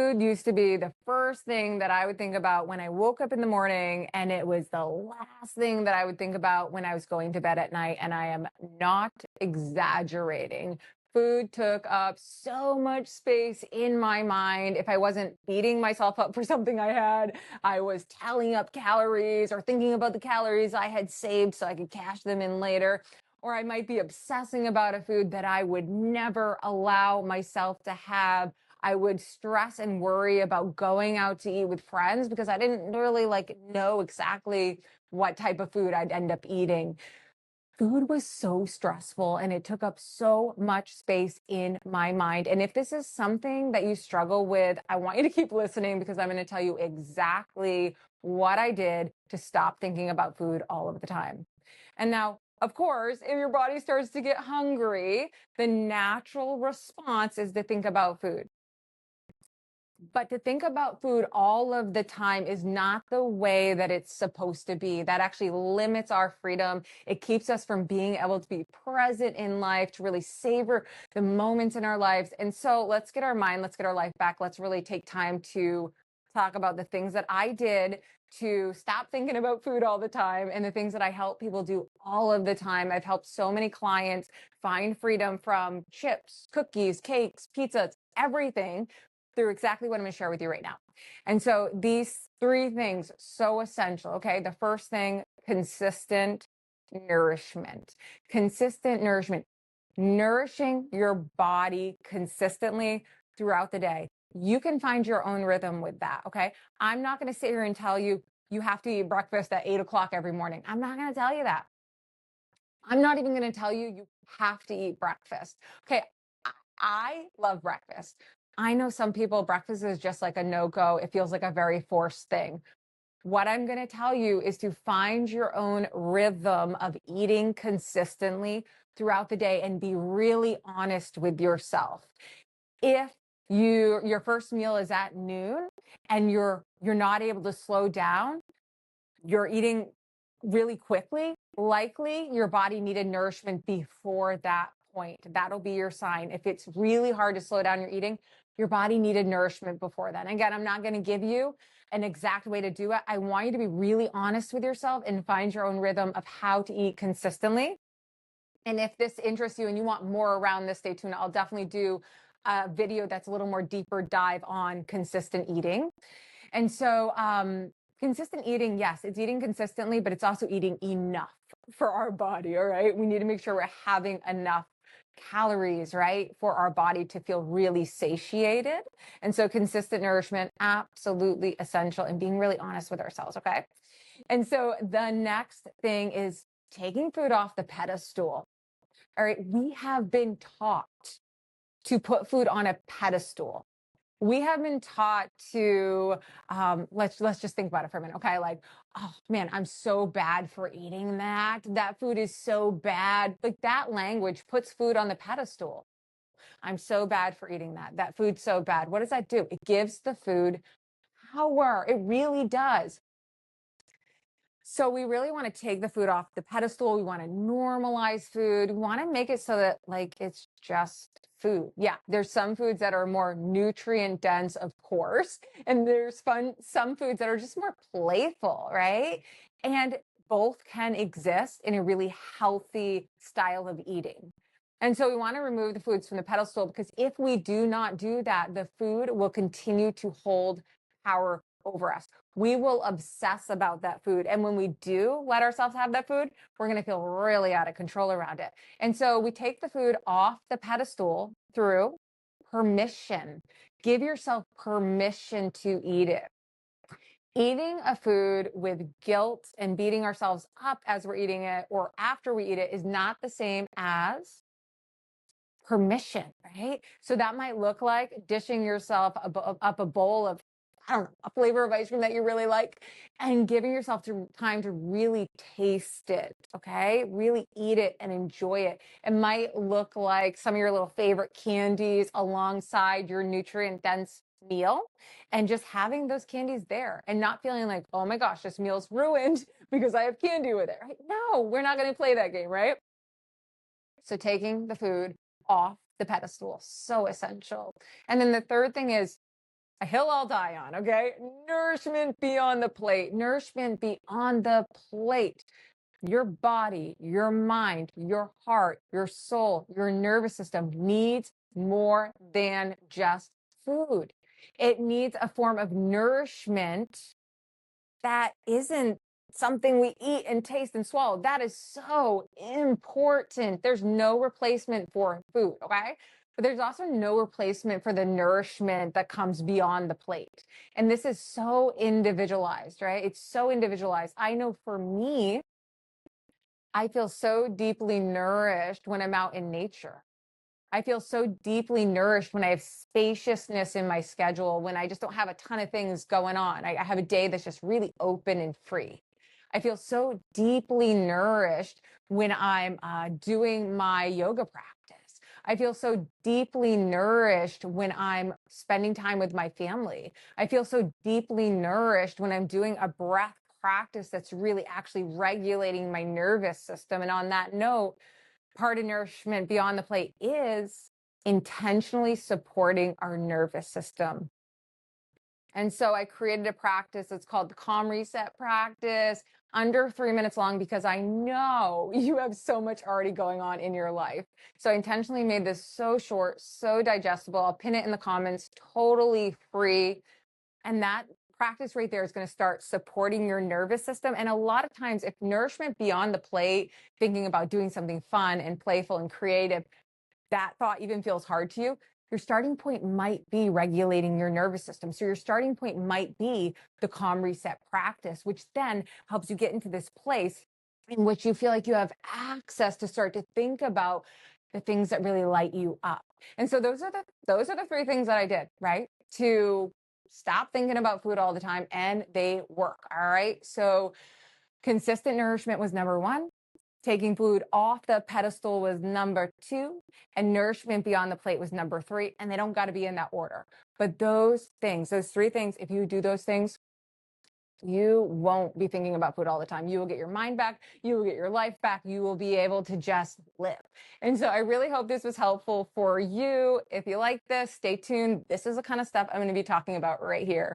Food used to be the first thing that I would think about when I woke up in the morning, and it was the last thing that I would think about when I was going to bed at night. And I am not exaggerating. Food took up so much space in my mind. If I wasn't beating myself up for something I had, I was tallying up calories or thinking about the calories I had saved so I could cash them in later. Or I might be obsessing about a food that I would never allow myself to have. I would stress and worry about going out to eat with friends because I didn't really know exactly what type of food I'd end up eating. Food was so stressful and it took up so much space in my mind. And if this is something that you struggle with, I want you to keep listening because I'm going to tell you exactly what I did to stop thinking about food all of the time. And now, of course, if your body starts to get hungry, the natural response is to think about food. But to think about food all of the time is not the way that it's supposed to be. That actually limits our freedom. It keeps us from being able to be present in life, to really savor the moments in our lives. And so let's get our mind, let's get our life back. Let's really take time to talk about the things that I did to stop thinking about food all the time and the things that I help people do all of the time. I've helped so many clients find freedom from chips, cookies, cakes, pizzas, everything through exactly what I'm going to share with you right now. And so these three things, so essential. Okay. The first thing, consistent nourishment. Consistent nourishment. Nourishing your body consistently throughout the day. You can find your own rhythm with that. Okay. I'm not going to sit here and tell you you have to eat breakfast at 8 o'clock every morning. I'm not going to tell you that. I'm not even going to tell you you have to eat breakfast. Okay. I love breakfast. I know some people, breakfast is just like a no-go. It feels like a very forced thing. What I'm going to tell you is to find your own rhythm of eating consistently throughout the day and be really honest with yourself. If your first meal is at noon and you're not able to slow down, you're eating really quickly, likely your body needed nourishment before that point. That'll be your sign. If it's really hard to slow down your eating, your body needed nourishment before then. Again, I'm not going to give you an exact way to do it. I want you to be really honest with yourself and find your own rhythm of how to eat consistently. And if this interests you and you want more around this, stay tuned. I'll definitely do a video that's a little more deeper dive on consistent eating. And so, consistent eating, yes, it's eating consistently, but it's also eating enough for our body. All right. We need to make sure we're having enough calories, right, for our body to feel really satiated. And so consistent nourishment, absolutely essential, and being really honest with ourselves. Okay. And so the next thing is taking food off the pedestal. All right. We have been taught to put food on a pedestal. We have been taught to let's just think about it for a minute. Okay, like, oh man, I'm so bad for eating that. That food is so bad. Like, that language puts food on the pedestal. I'm so bad for eating that. That food's so bad. What does that do? It gives the food power. It really does. So we really want to take the food off the pedestal. We want to normalize food. We want to make it so that it's just food. Yeah, there's some foods that are more nutrient dense, of course, and there's some foods that are just more playful, right? And both can exist in a really healthy style of eating. And so we want to remove the foods from the pedestal because if we do not do that, the food will continue to hold power over us. We will obsess about that food. And when we do let ourselves have that food, we're going to feel really out of control around it. And so we take the food off the pedestal through permission. Give yourself permission to eat it. Eating a food with guilt and beating ourselves up as we're eating it or after we eat it is not the same as permission, right? So that might look like dishing yourself up a bowl of, I don't know, a flavor of ice cream that you really like and giving yourself time to really taste it, okay? Really eat it and enjoy it. It might look like some of your little favorite candies alongside your nutrient dense meal and just having those candies there and not feeling like, oh my gosh, this meal's ruined because I have candy with it, right? No, we're not going to play that game, right? So taking the food off the pedestal, so essential. And then the third thing is a hill I'll die on, okay? Nourishment beyond the plate, nourishment beyond the plate. Your body, your mind, your heart, your soul, your nervous system needs more than just food. It needs a form of nourishment that isn't something we eat and taste and swallow. That is so important. There's no replacement for food, okay? But there's also no replacement for the nourishment that comes beyond the plate. And this is so individualized, right? It's so individualized. I know for me, I feel so deeply nourished when I'm out in nature. I feel so deeply nourished when I have spaciousness in my schedule, when I just don't have a ton of things going on. I have a day that's just really open and free. I feel so deeply nourished when I'm doing my yoga practice. I feel so deeply nourished when I'm spending time with my family. I feel so deeply nourished when I'm doing a breath practice that's really actually regulating my nervous system. And on that note, part of nourishment beyond the plate is intentionally supporting our nervous system. And so I created a practice that's called the Calm Reset practice, under 3 minutes long, because I know you have so much already going on in your life. So I intentionally made this so short, so digestible. I'll pin it in the comments, totally free. And that practice right there is going to start supporting your nervous system. And a lot of times, if nourishment beyond the plate, thinking about doing something fun and playful and creative, that thought even feels hard to you, your starting point might be regulating your nervous system. So your starting point might be the Calm Reset practice, which then helps you get into this place in which you feel like you have access to start to think about the things that really light you up. And so those are the three things that I did, right? To stop thinking about food all the time, and they work. All right. So consistent nourishment was number one. Taking food off the pedestal was number two, and nourishment beyond the plate was number three. And they don't got to be in that order. But those things, those three things, if you do those things, you won't be thinking about food all the time. You will get your mind back. You will get your life back. You will be able to just live. And so I really hope this was helpful for you. If you like this, stay tuned. This is the kind of stuff I'm going to be talking about right here.